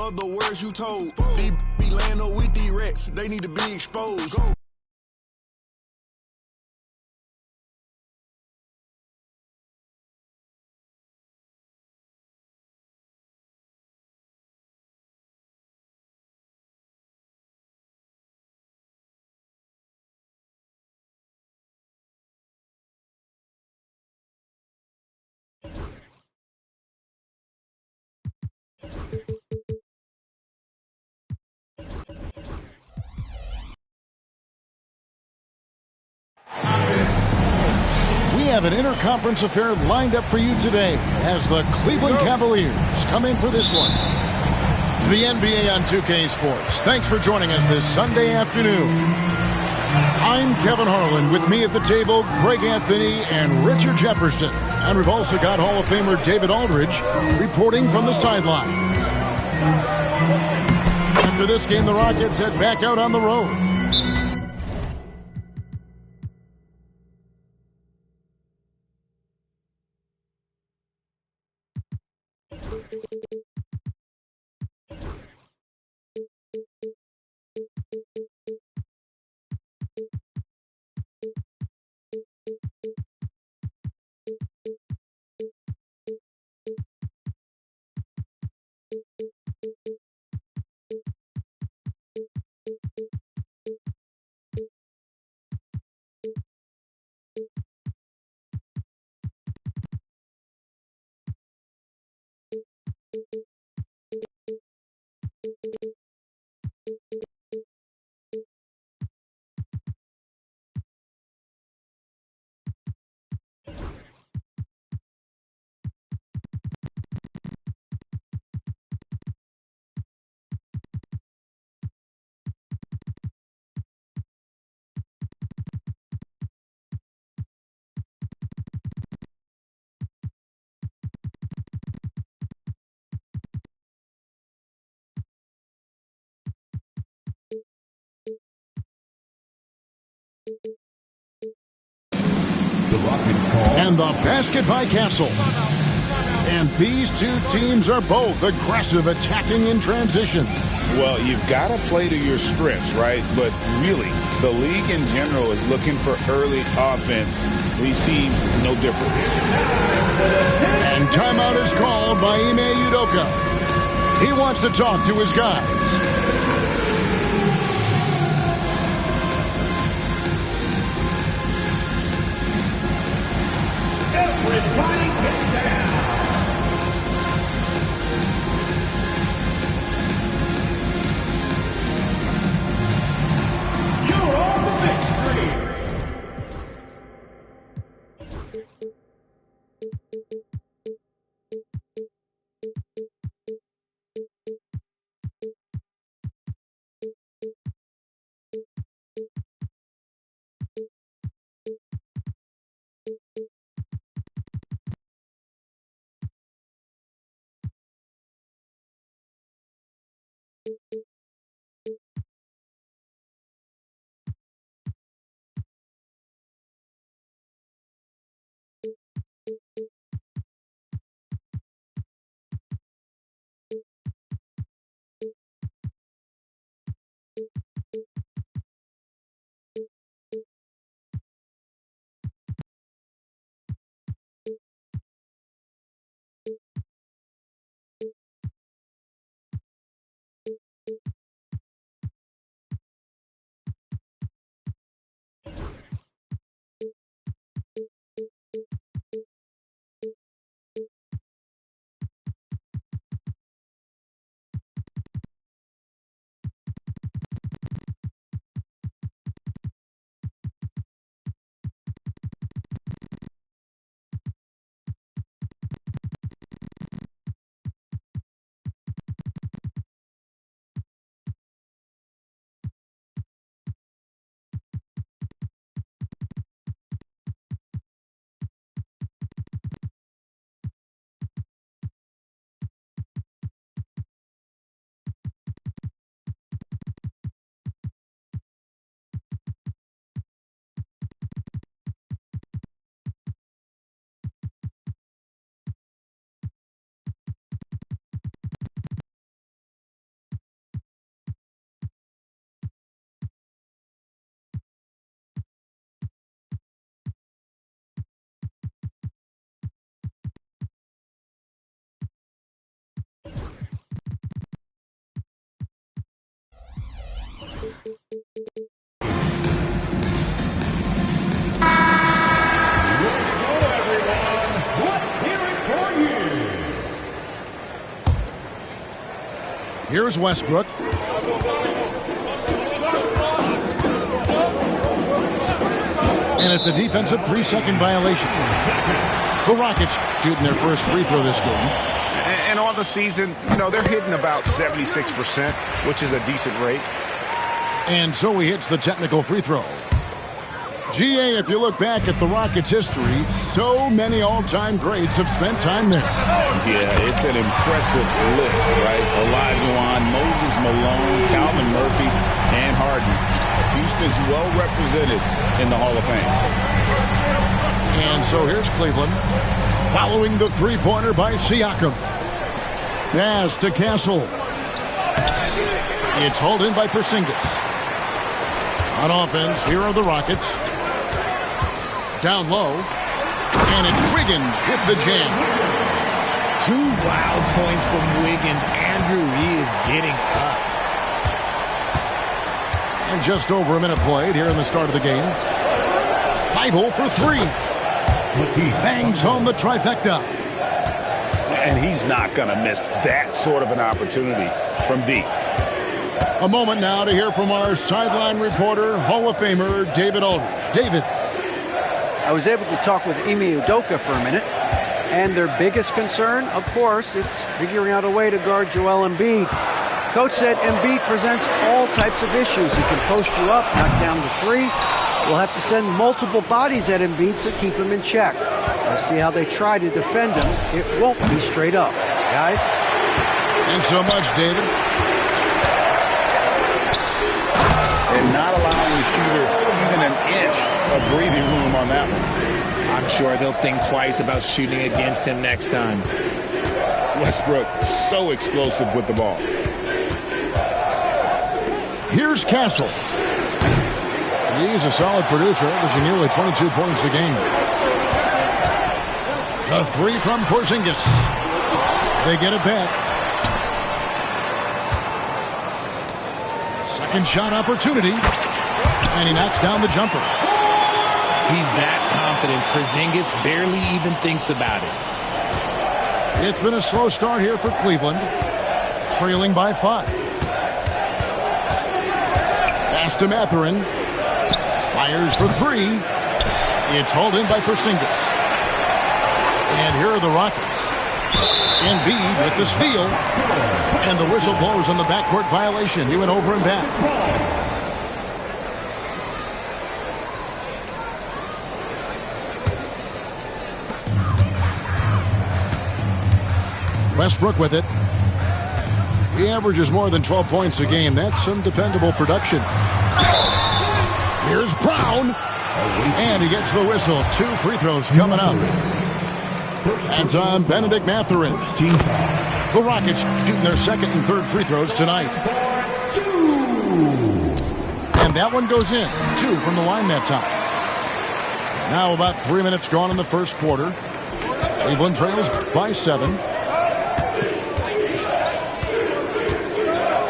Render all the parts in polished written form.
of the words you told. These be laying up with these rats, they need to be exposed. We have an interconference affair lined up for you today as the Cleveland Cavaliers come in for this one. The NBA on 2K Sports. Thanks for joining us this Sunday afternoon. I'm Kevin Harlan. With me at the table, Greg Anthony and Richard Jefferson. And we've also got Hall of Famer David Aldridge reporting from the sidelines. After this game, the Rockets head back out on the road. And the basket by Castle. And these two teams are both aggressive, attacking in transition. Well, you've got to play to your strengths, right? But really, the league in general is looking for early offense. These teams, no different. And timeout is called by Ime Udoka. He wants to talk to his guys. Everybody get down! You're on the big screen! Here's Westbrook. And it's a defensive 3-second violation. The Rockets shooting their first free throw this game. And on the season, they're hitting about 76%, which is a decent rate. And so he hits the technical free throw. GA, if you look back at the Rockets' history, so many all-time greats have spent time there. Yeah, it's an impressive list, right? Olajuwon, Moses Malone, Calvin Murphy, and Harden. Houston's well represented in the Hall of Fame. And so here's Cleveland, following the three-pointer by Siakam. Pass to Castle. It's hauled in by Porzingis. On offense, here are the Rockets. Down low, and it's Wiggins with the jam. 2 wild points from Wiggins. Andrew, he is getting up. And just over a minute played here in the start of the game. Thibault for 3. Bangs home the trifecta. And he's not going to miss that sort of an opportunity from deep. A moment now to hear from our sideline reporter, Hall of Famer David Aldridge. David. I was able to talk with Ime Udoka for a minute, and their biggest concern, of course, it's figuring out a way to guard Joel Embiid. Coach said Embiid presents all types of issues. He can post you up, knock down the 3. We'll have to send multiple bodies at Embiid to keep him in check. We'll see how they try to defend him. It won't be straight up. Guys? Thanks so much, David. And not allowing the shooter even an inch of breathing room on that one. I'm sure they'll think twice about shooting against him next time. Westbrook, so explosive with the ball. Here's Castle. He's a solid producer, averaging nearly 22 points a game. A 3 from Porzingis. They get it back. Second shot opportunity. And he knocks down the jumper. He's that confident. Porzingis barely even thinks about it. It's been a slow start here for Cleveland. Trailing by 5. Pass to Mathurin. Fires for 3. It's hauled in by Porzingis. And here are the Rockets. Embiid with the steal. And the whistle blows on the backcourt violation. He went over and back. Westbrook with it. He averages more than 12 points a game. That's some dependable production. Here's Brown. And he gets the whistle. 2 free throws coming up. Hands on Benedict Mathurin. The Rockets shooting their second and third free throws tonight. And that one goes in. 2 from the line that time. Now about 3 minutes gone in the first quarter. Cleveland trails by 7.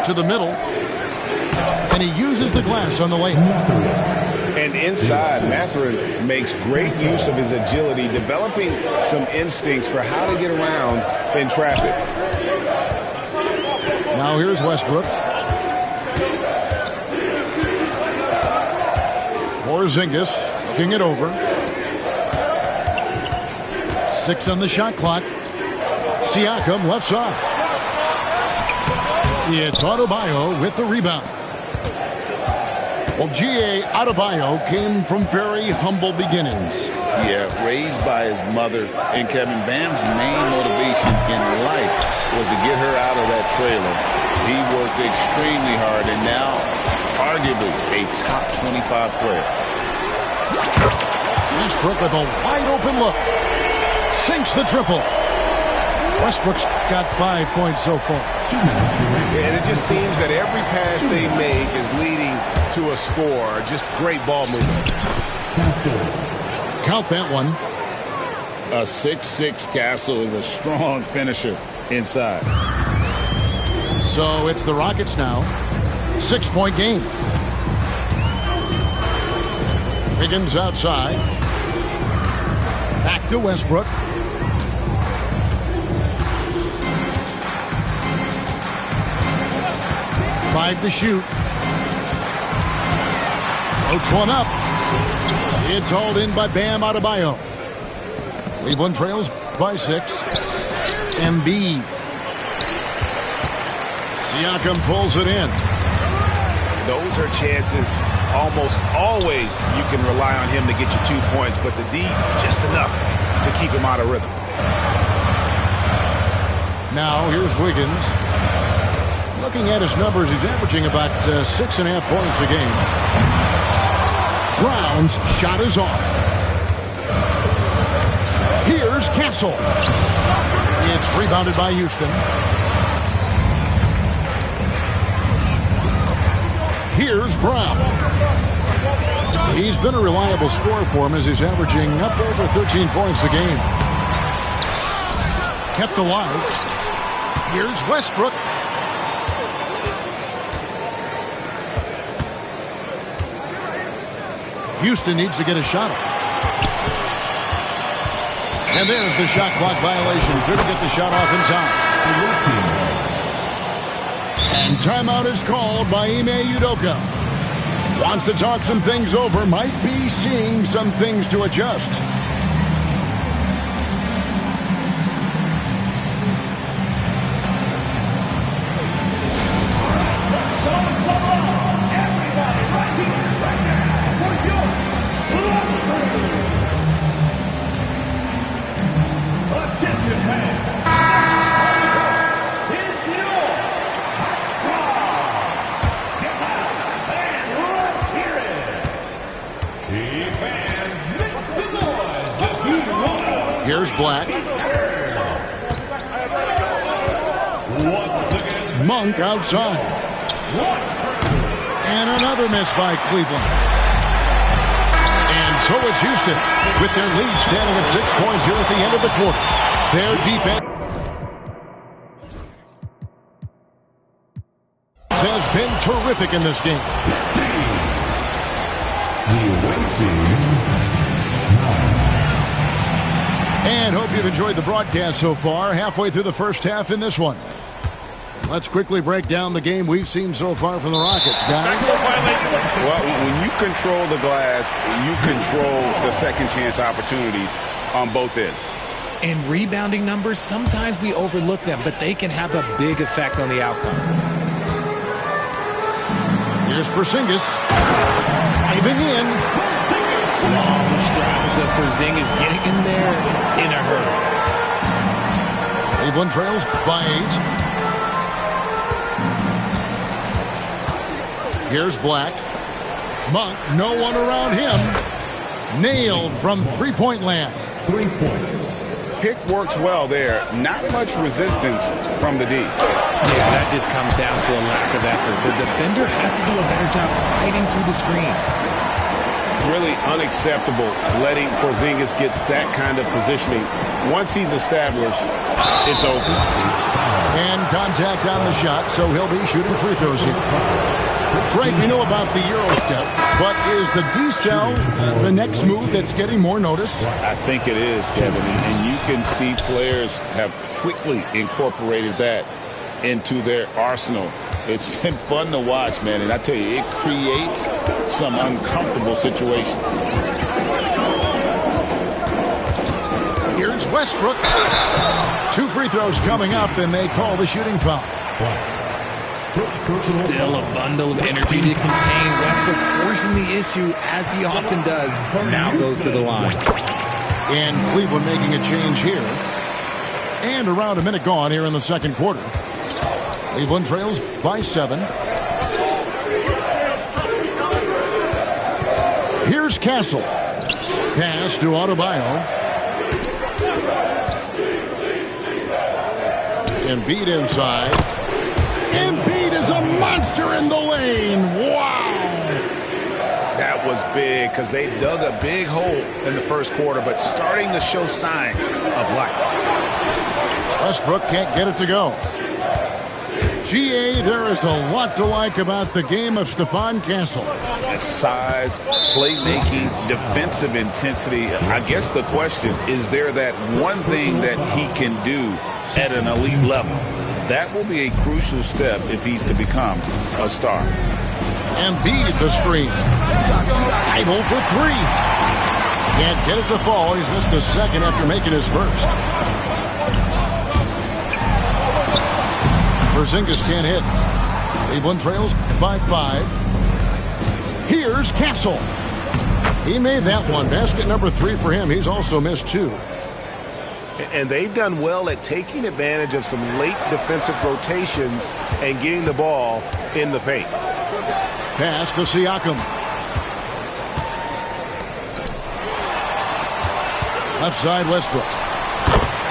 To the middle, and he uses the glass on the lane. And inside, Mathurin makes great use of his agility, developing some instincts for how to get around in traffic. Now here's Westbrook. Porzingis looking it over. 6 on the shot clock. Siakam left side. It's Adebayo with the rebound. Well, G.A. Adebayo came from very humble beginnings. Yeah, raised by his mother. And Kevin, Bam's main motivation in life was to get her out of that trailer. He worked extremely hard and now arguably a top 25 player. Westbrook with a wide open look. Sinks the triple. Westbrook's got 5 points so far. And it just seems that every pass they make is leading to a score. Just great ball movement. Count that one. A 6'6" Castle is a strong finisher inside. So it's the Rockets now. 6-point game. Wiggins outside. Back to Westbrook. 5 to shoot. Floats one up. It's hauled in by Bam Adebayo. Cleveland trails by 6. Embiid. Siakam pulls it in. Those are chances almost always you can rely on him to get you 2 points, but the D just enough to keep him out of rhythm. Now here's Wiggins. Looking at his numbers, he's averaging about 6.5 points a game. Brown's shot is off. Here's Castle. It's rebounded by Houston. Here's Brown. He's been a reliable scorer for him as he's averaging up over 13 points a game. Kept alive. Here's Westbrook. Houston needs to get a shot off. And there's the shot clock violation. Couldn't get the shot off in time. And timeout is called by Ime Udoka. Wants to talk some things over. Might be seeing some things to adjust. Here's Black. Monk outside. And another miss by Cleveland. And so it's Houston with their lead standing at 6 points here at the end of the quarter. Their defense has been terrific in this game. And hope you've enjoyed the broadcast so far. Halfway through the first half in this one. Let's quickly break down the game we've seen so far from the Rockets, guys. Well, when you control the glass, you control the second chance opportunities on both ends. And rebounding numbers, sometimes we overlook them, but they can have a big effect on the outcome. Here's Porzingis. Driving in. Long strides of Porzingis getting in there in a hurry. Cleveland trails by 8. Here's Black. Monk, no one around him. Nailed from three-point land. 3 points. Pick works well there. Not much resistance from the D. Yeah, that just comes down to a lack of effort. The defender has to do a better job fighting through the screen. Really unacceptable letting Porzingis get that kind of positioning. Once he's established, it's over. And contact on the shot, so he'll be shooting free throws here. Frank, we know about the Euro step, but is the D-cell the next move that's getting more notice? I think it is, Kevin. And you can see players have quickly incorporated that into their arsenal. It's been fun to watch, man. And I tell you, it creates some uncomfortable situations. Here's Westbrook. 2 free throws coming up, and they call the shooting foul. Still a bundle of energy to contain. Westbrook forcing the issue, as he often does. Now goes to the line. And Cleveland making a change here. And around a minute gone here in the second quarter. Cleveland trails by 7. Here's Castle. Pass to Adebayo. Embiid inside. Embiid is a monster in the lane. Wow. That was big because they dug a big hole in the first quarter, but starting to show signs of life. Westbrook can't get it to go. GA, there is a lot to like about the game of Stephon Castle. Size, playmaking, defensive intensity. I guess the question, is there that one thing that he can do at an elite level? That will be a crucial step if he's to become a star. Embiid the screen. Able for three. Can't get it to fall. He's missed the second after making his first. Porzingis can't hit. Cleveland trails by 5. Here's Castle. He made that one. Basket number 3 for him. He's also missed 2. And they've done well at taking advantage of some late defensive rotations and getting the ball in the paint. Pass to Siakam. Left side Westbrook.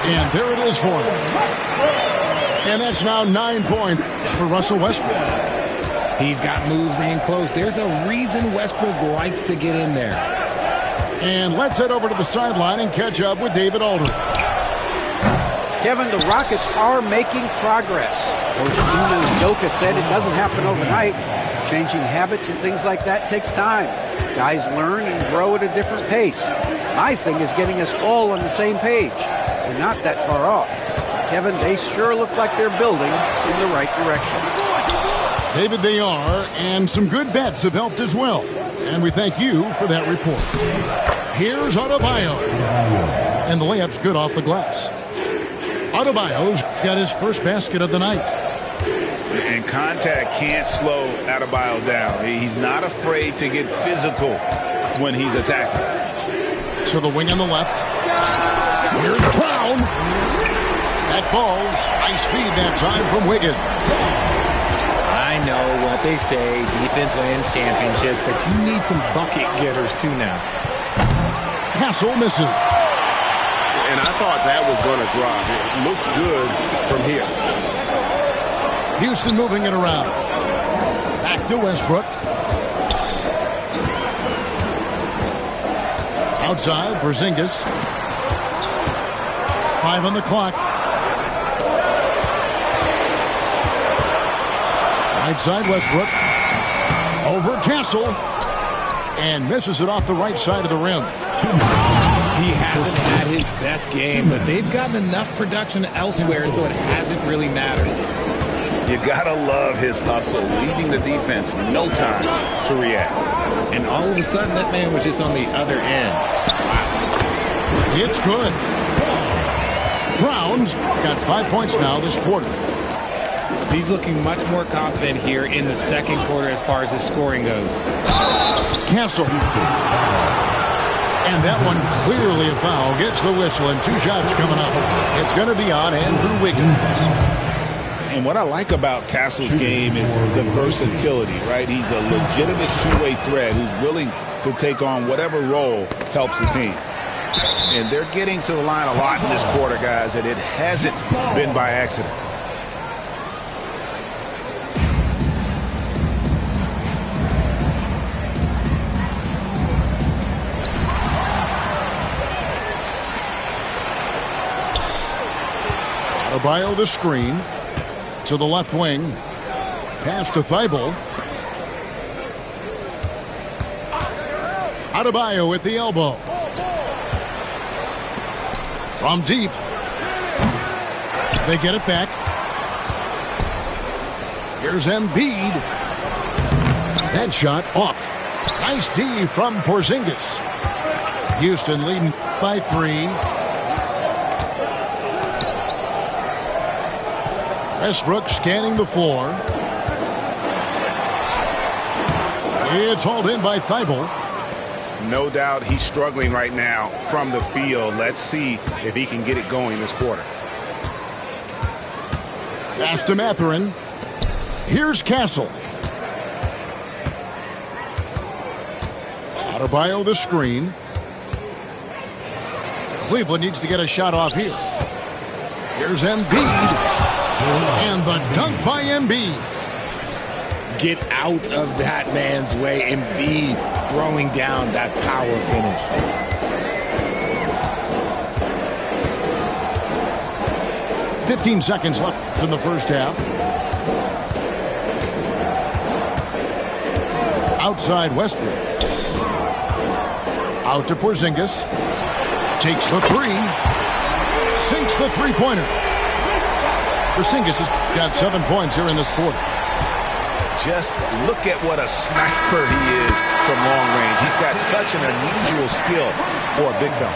And there it is for him. And that's now 9 points for Russell Westbrook. He's got moves in close. There's a reason Westbrook likes to get in there. And let's head over to the sideline and catch up with David Aldridge. Kevin, the Rockets are making progress. Coach Ime Udoka said it doesn't happen overnight. Changing habits and things like that takes time. Guys learn and grow at a different pace. My thing is getting us all on the same page. We're not that far off. Kevin, they sure look like they're building in the right direction. David, they are, and some good vets have helped as well. And we thank you for that report. Here's Adebayo. And the layup's good off the glass. Adebayo's got his first basket of the night. And contact can't slow Adebayo down. He's not afraid to get physical when he's attacking. To the wing on the left. Here's Brown. That falls. Nice feed that time from Wiggins. I know what they say, defense wins championships, but you need some bucket getters too now. Castle misses. And I thought that was going to drop. It looked good from here. Houston moving it around. Back to Westbrook. Outside, Porzingis. 5 on the clock. Right side, Westbrook. Over Castle. And misses it off the right side of the rim. He hasn't had his best game, but they've gotten enough production elsewhere, so it hasn't really mattered. You gotta love his hustle, leaving the defense no time to react. And all of a sudden, that man was just on the other end. Wow. It's good. Brown's got 5 points now this quarter. He's looking much more confident here in the second quarter as far as his scoring goes. Castle. And that one clearly a foul. Gets the whistle and 2 shots coming up. It's going to be on Andrew Wiggins. And what I like about Castle's game is the versatility, right? He's a legitimate two-way threat who's willing to take on whatever role helps the team. And they're getting to the line a lot in this quarter, guys, and it hasn't been by accident. Adebayo the screen. To the left wing. Pass to Thibault. Adebayo at the elbow. From deep. They get it back. Here's Embiid. That shot off. Nice D from Porzingis. Houston leading by 3. Westbrook scanning the floor. It's hauled in by Thibault. No doubt he's struggling right now from the field. Let's see if he can get it going this quarter. Pass to Mathurin. Here's Castle. Adebayo the screen. Cleveland needs to get a shot off here. Here's Embiid. And the dunk by Embiid. Get out of that man's way. Embiid throwing down that power finish. .15 seconds left in the first half. Outside Westbrook. Out to Porzingis. Takes the 3. Sinks the three-pointer. Porzingis has got 7 points here in this quarter. Just look at what a sniper he is from long range. He's got such an unusual skill for a big fella.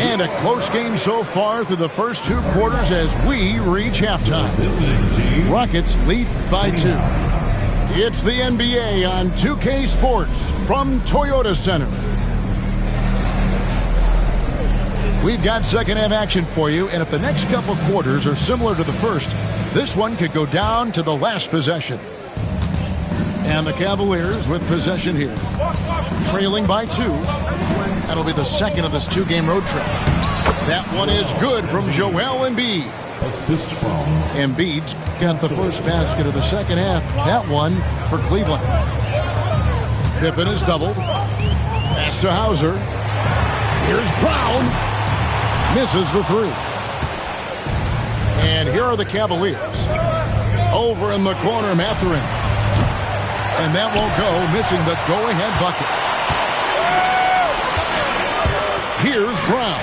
And a close game so far through the first 2 quarters as we reach halftime. Rockets lead by 2. It's the NBA on 2K Sports from Toyota Center. We've got second half action for you, and if the next couple quarters are similar to the first, this one could go down to the last possession. And the Cavaliers with possession here, trailing by 2. That'll be the second of this 2-game road trip. That one is good from Joel Embiid. Assist from Embiid's got the first basket of the second half. That one for Cleveland. Pippen is doubled. Pass to Hauser. Here's Brown. Misses the 3. And here are the Cavaliers. Over in the corner, Mathurin. And that won't go, missing the go-ahead bucket. Here's Brown.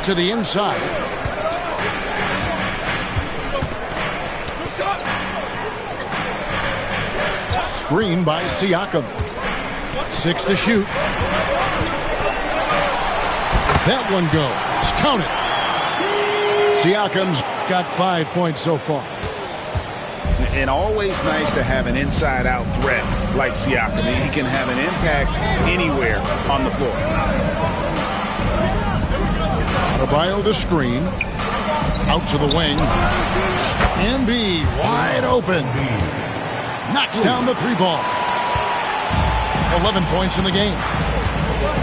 To the inside. Screen by Siakam. 6 to shoot. That one goes. Count it. Siakam's got 5 points so far. And always nice to have an inside-out threat like Siakam. He can have an impact anywhere on the floor. Adebayo the screen. Out to the wing. Embiid wide open. Knocks down the 3 ball. 11 points in the game.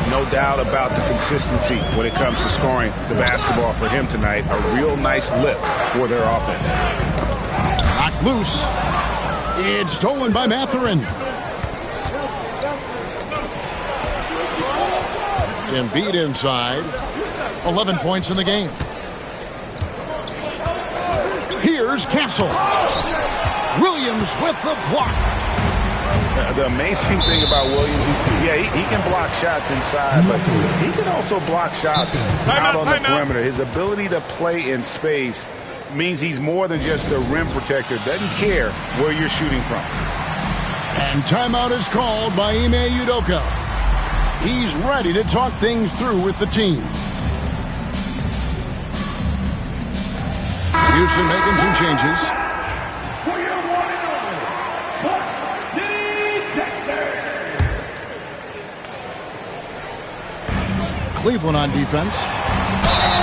No doubt about the consistency when it comes to scoring the basketball for him tonight. A real nice lift for their offense. Knocked loose. It's stolen by Mathurin. Embiid inside. 11 points in the game. Here's Castle. Williams with the block. The amazing thing about Williams, he can block shots inside, but he can also block shots out on the perimeter. His ability to play in space means he's more than just a rim protector. Doesn't care where you're shooting from. And timeout is called by Ime Udoka. He's ready to talk things through with the team. Houston making some changes. Cleveland on defense.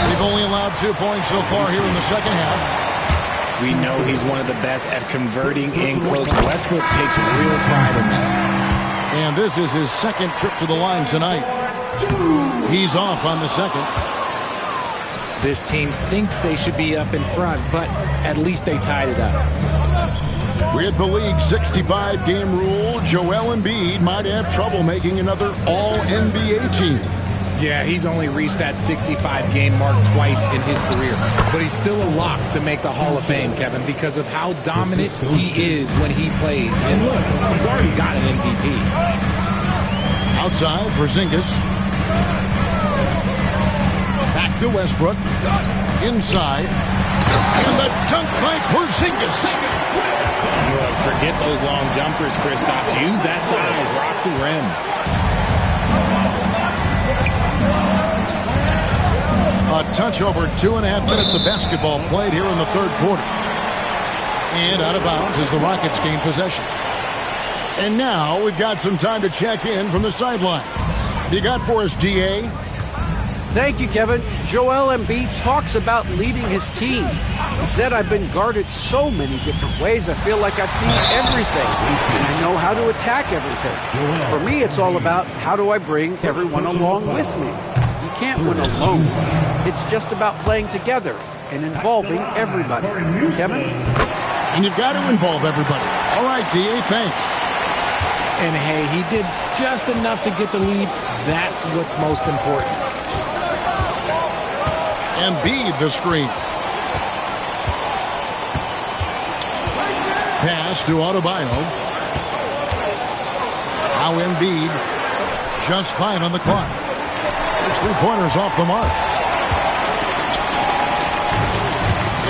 They've only allowed 2 points so far here in the second half. We know he's one of the best at converting in close. Westbrook takes real pride in that. And this is his second trip to the line tonight. He's off on the second. This team thinks they should be up in front, but at least they tied it up. With the league's 65-game rule, Joel Embiid might have trouble making another All-NBA team. Yeah, he's only reached that 65-game mark twice in his career. But he's still a lock to make the Hall of Fame, Kevin, because of how dominant he is when he plays. And look, he's already got an MVP. Outside, Porzingis. Back to Westbrook. Inside. And the dunk by Porzingis. Look, forget those long jumpers, Kristaps. Use that size. Rock the rim. A touch over 2.5 minutes of basketball played here in the third quarter. And out of bounds as the Rockets gain possession. And now we've got some time to check in from the sidelines. You got for us, DA? Thank you, Kevin. Joel Embiid talks about leading his team. He said, I've been guarded so many different ways. I feel like I've seen everything, and I know how to attack everything. For me, it's all about how do I bring everyone along with me. You can't win alone. It's just about playing together and involving everybody. Kevin? And you've got to involve everybody. All right, DA, thanks. And hey, he did just enough to get the lead. That's what's most important. Embiid the screen. Pass to Adebayo. Now Embiid, just 5 on the clock. His 3-pointers off the mark.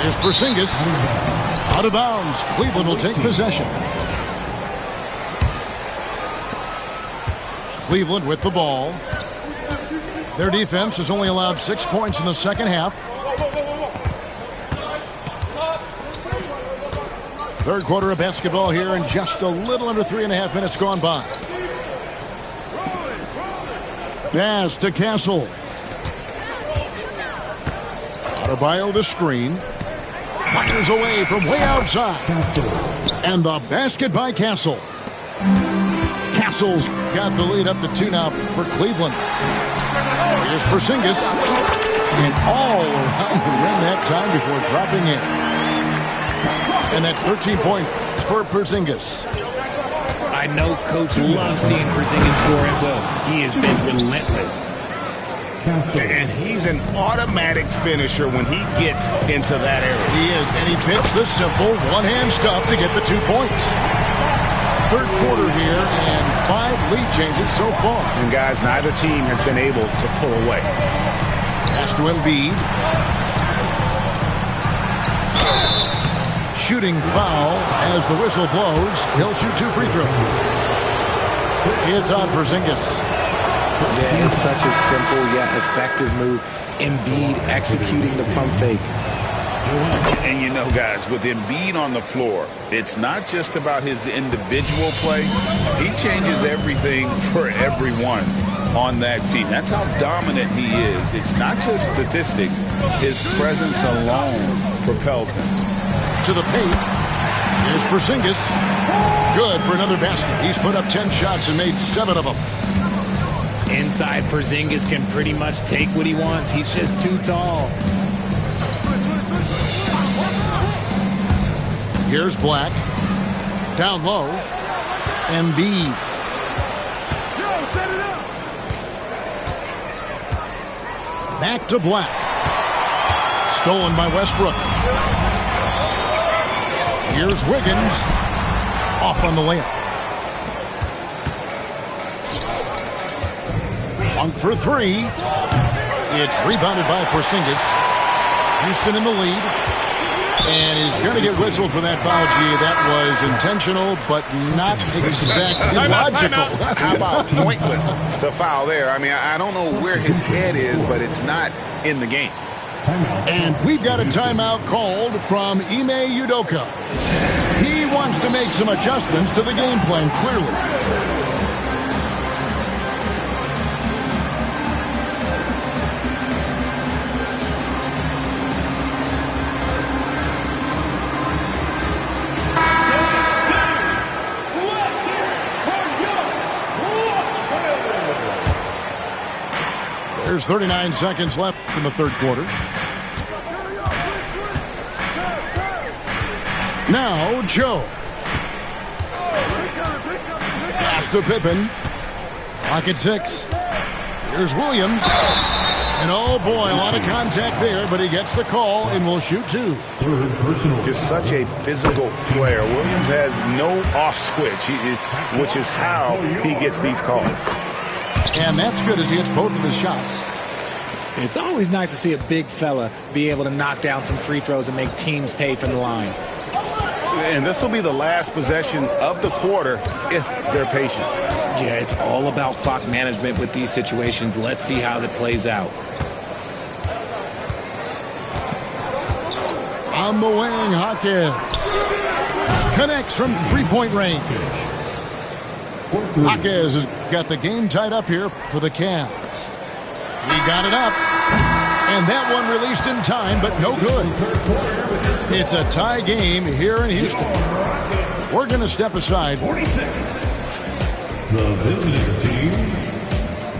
Here's Porzingis. Out of bounds. Cleveland will take possession. Cleveland with the ball. Their defense has only allowed 6 points in the second half. Third quarter of basketball here, and just a little under 3.5 minutes gone by. Pass to Castle. Adebayo the screen. Fires away from way outside. And the basket by Castle. Castle's got the lead up to 2 now for Cleveland. Here's Porzingis. And all around the rim that time before dropping in. And that's 13 points for Porzingis. I know Coach loves seeing Porzingis score as well. He has been relentless. And he's an automatic finisher when he gets into that area. He is, and he picks the simple one-hand stuff to get the 2 points. Third quarter here, and 5 lead changes so far. And guys, neither team has been able to pull away. Pass to Embiid. Shooting foul as the whistle blows. He'll shoot 2 free throws. It's on Porzingis. Yeah, it's such a simple yet effective move. Embiid executing the pump fake. And you know, guys, with Embiid on the floor, it's not just about his individual play. He changes everything for everyone on that team. That's how dominant he is. It's not just statistics. His presence alone propels them. To the paint. Here's Porzingis. Good for another basket. He's put up 10 shots and made 7 of them. Inside, Porzingis can pretty much take what he wants. He's just too tall. Here's Black. Down low. Embiid. Back to Black. Stolen by Westbrook. Here's Wiggins. Off on the layup. One for 3. It's rebounded by Porzingis. Houston in the lead. And he's going to get whistled for that foul, G. That was intentional, but not exactly logical. How about pointless to foul there? I mean, I don't know where his head is, but it's not in the game. And we've got a timeout called from Ime Udoka. He wants to make some adjustments to the game plan, clearly. There's 39 seconds left in the third quarter. Now, Joe. Pass to Pippen. Clock at 6. Here's Williams. And oh boy, a lot of contact there, but he gets the call and will shoot 2. Just such a physical player. Williams has no off switch, which is how he gets these calls. And that's good as he hits both of his shots. It's always nice to see a big fella be able to knock down some free throws and make teams pay from the line. And this will be the last possession of the quarter if they're patient. Yeah, it's all about clock management with these situations. Let's see how that plays out. On the wing, Hawkins connects from three-point range. Hawkins has got the game tied up here for the Cavs. He got it up, and that one released in time, but no good. It's a tie game here in Houston. We're going to step aside. 40 seconds. The visiting team,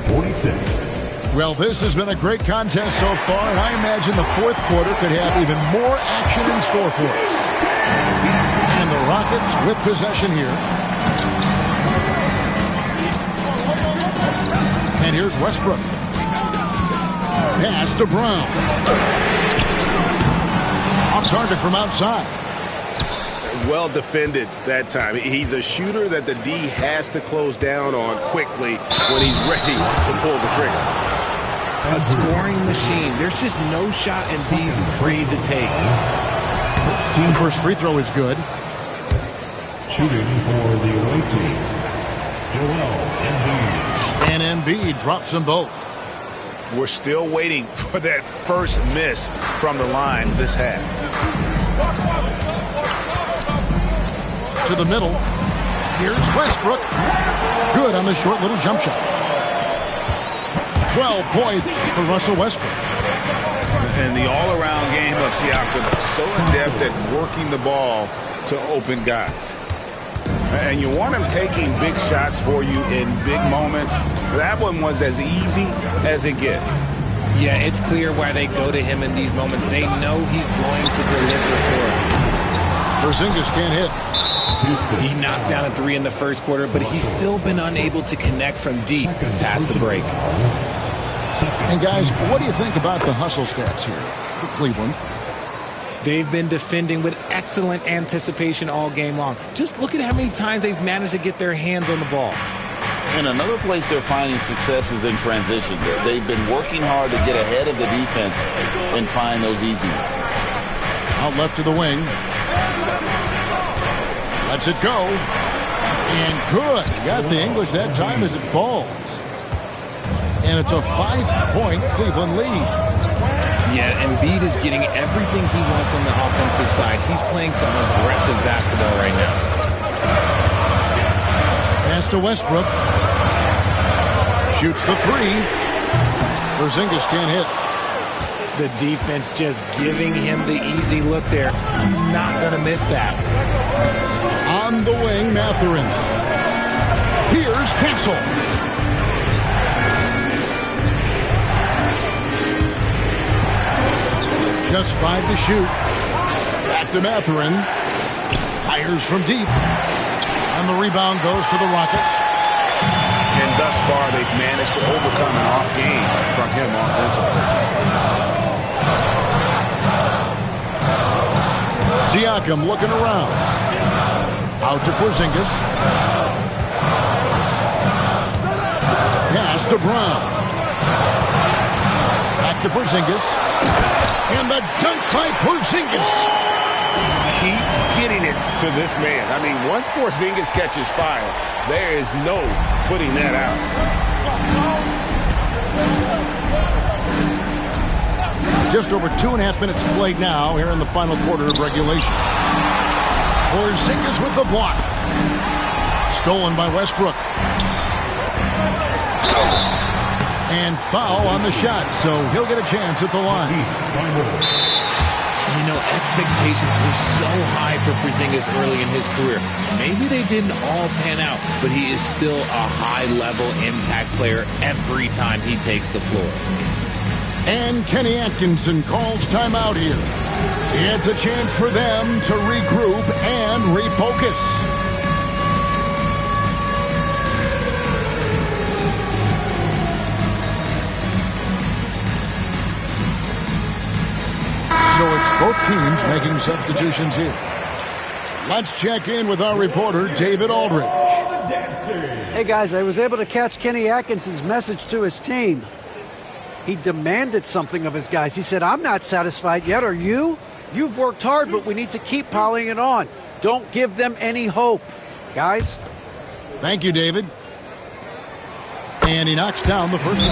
46. Well, this has been a great contest so far, and I imagine the fourth quarter could have even more action in store for us. And the Rockets with possession here. And here's Westbrook. Pass to Brown. Off target from outside. Well defended that time. He's a shooter that the D has to close down on quickly when he's ready to pull the trigger. A scoring machine. There's just no shot Embiid's afraid to take. The first free throw is good. Shooting for the away team, Joel Embiid. And Embiid drops them both. We're still waiting for that first miss from the line this half. To the middle. Here's Westbrook. Good on the short little jump shot. 12 points for Russell Westbrook. And the all-around game of Siakam is so in-depth at working the ball to open guys. And you want him taking big shots for you in big moments. That one was as easy as it gets. Yeah, it's clear why they go to him in these moments. They know he's going to deliver for them. Porzingis can't hit. He knocked down a three in the first quarter, but he's still been unable to connect from deep past the break. And guys, what do you think about the hustle stats here for Cleveland? They've been defending with excellent anticipation all game long. Just look at how many times they've managed to get their hands on the ball. And another place they're finding success is in transition. They've been working hard to get ahead of the defense and find those easy ones. Out left to the wing. Lets it go. And good. Got the English that time as it falls. And it's a 5-point Cleveland lead. Yeah, Embiid is getting everything he wants on the offensive side. He's playing some aggressive basketball right now. Pass to Westbrook. Shoots the three. Porzingis can't hit. The defense just giving him the easy look there. He's not going to miss that. On the wing, Mathurin. Here's Castle. Just 5 to shoot. Back to Mathurin. Fires from deep. And the rebound goes to the Rockets. And thus far, they've managed to overcome an off game from him offensively. Siakam looking around. Out to Porzingis. Pass to Brown. Back to Porzingis. And the dunk by Porzingis. Keep getting it to this man. I mean, once Porzingis catches fire, there is no putting that out. Just over 2.5 minutes played now here in the final quarter of regulation. Porzingis with the block. Stolen by Westbrook. And foul on the shot, so he'll get a chance at the line. You know, expectations were so high for Porzingis early in his career. Maybe they didn't all pan out, but he is still a high-level impact player every time he takes the floor. And Kenny Atkinson calls timeout here. It's a chance for them to regroup and refocus. So it's both teams making substitutions here. Let's check in with our reporter, David Aldridge. Hey, guys, I was able to catch Kenny Atkinson's message to his team. He demanded something of his guys. He said, I'm not satisfied yet, are you? You've worked hard, but we need to keep piling it on. Don't give them any hope. Guys? Thank you, David. And he knocks down the first one.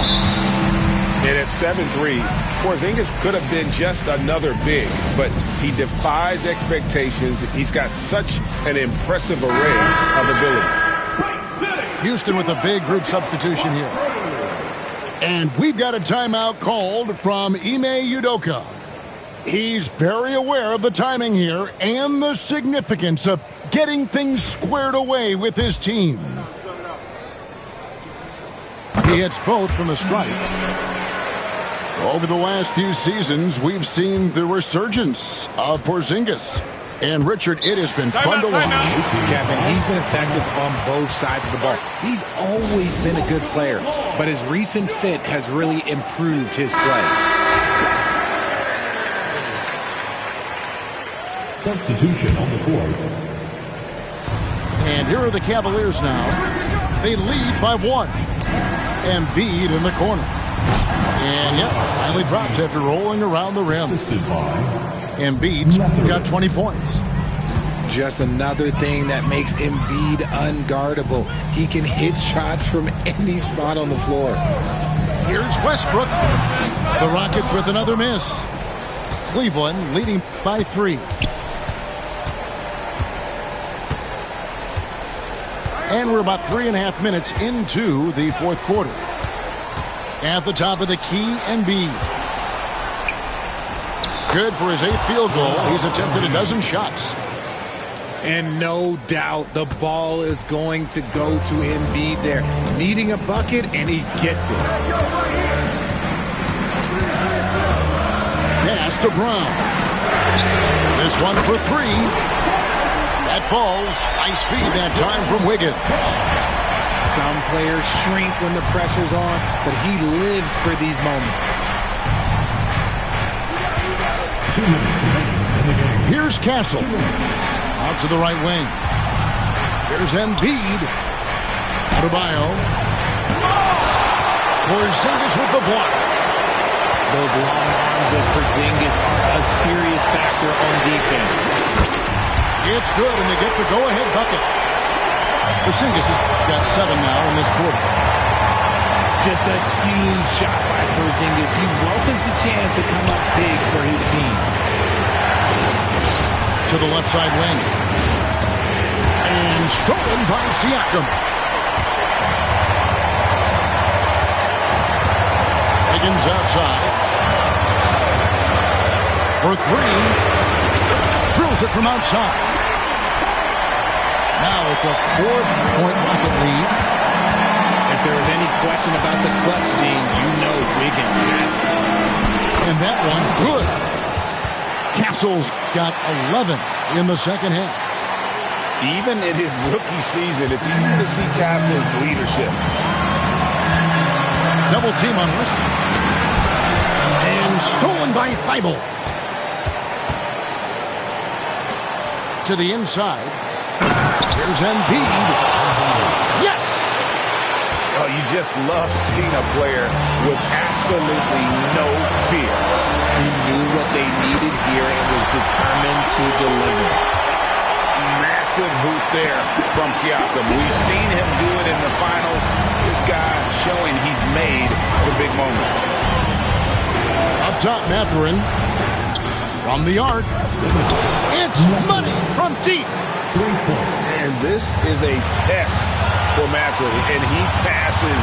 And at 7-3, Porzingis could have been just another big, but he defies expectations. He's got such an impressive array of abilities. Houston with a big group substitution here. And we've got a timeout called from Ime Udoka. He's very aware of the timing here and the significance of getting things squared away with his team. He hits both from the stripe. Over the last few seasons, we've seen the resurgence of Porzingis. And, Richard, it has been fun to watch. Kevin, he's been effective on both sides of the ball. He's always been a good player, but his recent fit has really improved his play. Substitution on the court. And here are the Cavaliers now. They lead by 1. Embiid in the corner. And, yep, finally drops after rolling around the rim. Embiid's got 20 points. Just another thing that makes Embiid unguardable. He can hit shots from any spot on the floor. Here's Westbrook. The Rockets with another miss. Cleveland leading by 3. And we're about 3.5 minutes into the fourth quarter. At the top of the key, Embiid. Good for his 8th field goal. He's attempted a dozen shots. And no doubt the ball is going to go to Embiid there. Needing a bucket, and he gets it. Pass to Brown. This one for 3. That falls. Nice feed that time from Wiggins. Some players shrink when the pressure's on, but he lives for these moments. Here's Castle. Out to the right wing. Here's Embiid. Adebayo. Porzingis with the block. Those long arms of Porzingis are a serious factor on defense. It's good, and they get the go-ahead bucket. Porzingis has got 7 now in this quarter. Just a huge shot by Porzingis. He welcomes the chance to come up big for his team. To the left side wing. And stolen by Siakam. Wiggins outside. For 3. Drills it from outside. Now it's a 4-point Rocket lead. If there is any question about the clutch gene, you know Wiggins has it. And that one, good. Castle's got 11 in the second half. Even in his rookie season, it's easy to see Castle's leadership. Double team on Westbrook. And stolen by Thibault. To the inside. Here's Embiid. Yes! Oh, you just love seeing a player with absolutely no fear. He knew what they needed here and was determined to deliver. Massive boot there from Siakam. We've seen him do it in the finals. This guy showing he's made for big moments. Up top, Mathurin. From the arc. It's money from deep. And this is a test for Mathurin. And he passes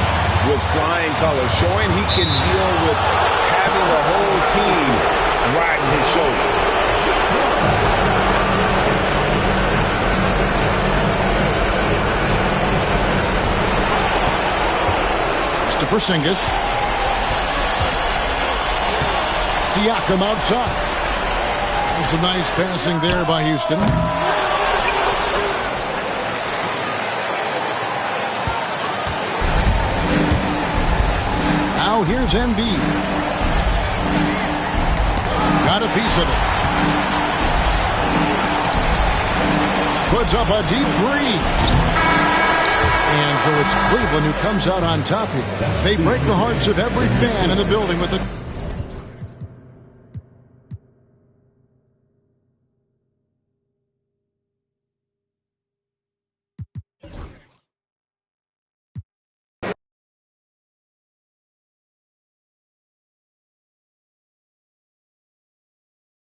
with flying colors, showing he can deal with having the whole team riding his shoulder. To Porzingis. Siakam outside. And some nice passing there by Houston. Now here's Embiid. Got a piece of it. Puts up a deep 3. And so it's Cleveland who comes out on top here. They break the hearts of every fan in the building with it.